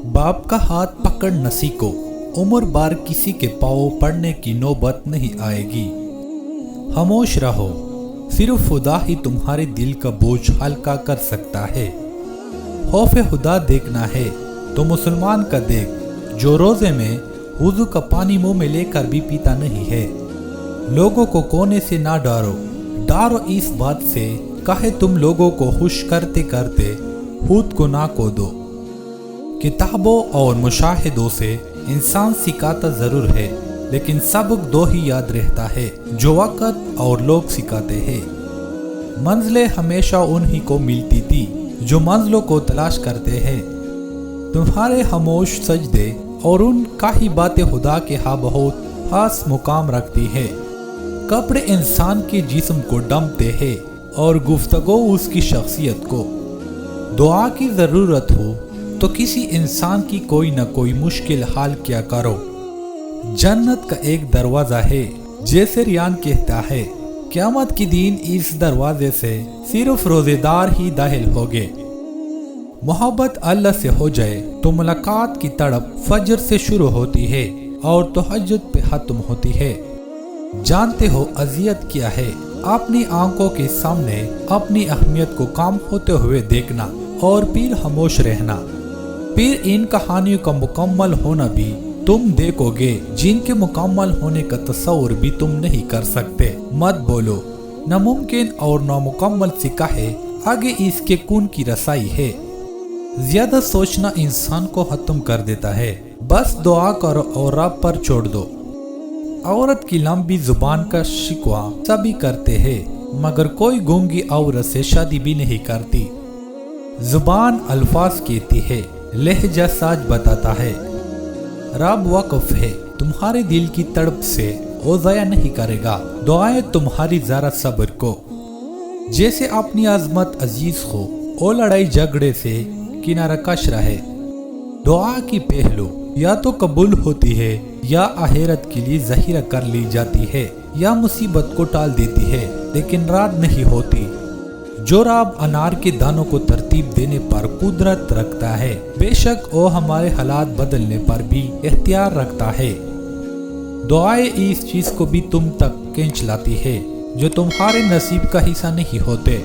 बाप का हाथ पकड़ न सीखो, उम्र बार किसी के पाँव पड़ने की नौबत नहीं आएगी। खामोश रहो, सिर्फ खुदा ही तुम्हारे दिल का बोझ हल्का कर सकता है। खौफ खुदा देखना है तो मुसलमान का देख, जो रोजे में वुज़ू का पानी मुंह में लेकर भी पीता नहीं है। लोगों को कोने से ना डरो, डरो इस बात से काहे तुम लोगों को खुश करते करते खुद को ना खो दो। किताबों और मुशाहिदों से इंसान सिखाता जरूर है, लेकिन सबक दो ही याद रहता है जो वक़्त और लोग सिखाते हैं। मंजिलें हमेशा उन्हीं को मिलती थी जो मंजिलों को तलाश करते हैं। तुम्हारे खामोश सजदे और उनका ही बातें खुदा के यहाँ बहुत खास मुकाम रखती है। कपड़े इंसान के जिस्म को डंपते हैं और गुफ्तगू उसकी शख्सियत को। दुआ की ज़रूरत हो तो किसी इंसान की कोई न कोई मुश्किल हाल किया करो। जन्नत का एक दरवाज़ा है, जैसे रियान कहता है, क़यामत के दिन इस दरवाजे से सिर्फ रोज़ेदार ही दाखिल होंगे। मोहब्बत अल्लाह से हो जाए तो मुलाकात की तड़प फजर से शुरू होती है और तहज्जुद पे खत्म होती है। जानते हो अजियत क्या है? अपनी आंखों के सामने अपनी अहमियत को काम होते हुए देखना और फिर खामोश रहना। फिर इन कहानियों का मुकम्मल होना भी तुम देखोगे, जिनके मुकम्मल होने का तस्वुर भी तुम नहीं कर सकते। मत बोलो नामुमकिन और नामुकम्मल से कहे आगे इसके कौन की रसाई है। ज्यादा सोचना इंसान को खत्म कर देता है। बस दुआ करो और रब पर छोड़ दो। औरत की लंबी जुबान का शिकवा सभी करते हैं, मगर कोई गूंगी औरत से शादी भी नहीं करती। जुबान अल्फाज कहती है, लहजा साज बताता है। रब वाक़िफ है तुम्हारे दिल की तड़प से, वो ज़ाया नहीं करेगा दुआएं तुम्हारी ज़रा सब्र को। जैसे अपनी आज़मत अजीज हो, वो लड़ाई झगड़े से किनारा कश रहे। दुआ की पहलू या तो कबूल होती है या आखिरत के लिए ज़हीरा कर ली जाती है, या मुसीबत को टाल देती है लेकिन रात नहीं होती। जो रब अनार के दानों को तरतीब देने पर कुदरत रखता है, बेशक वो हमारे हालात बदलने पर भी इख्तियार रखता है। दुआएं इस चीज को भी तुम तक खींच लाती है जो तुम्हारे नसीब का हिस्सा नहीं होते।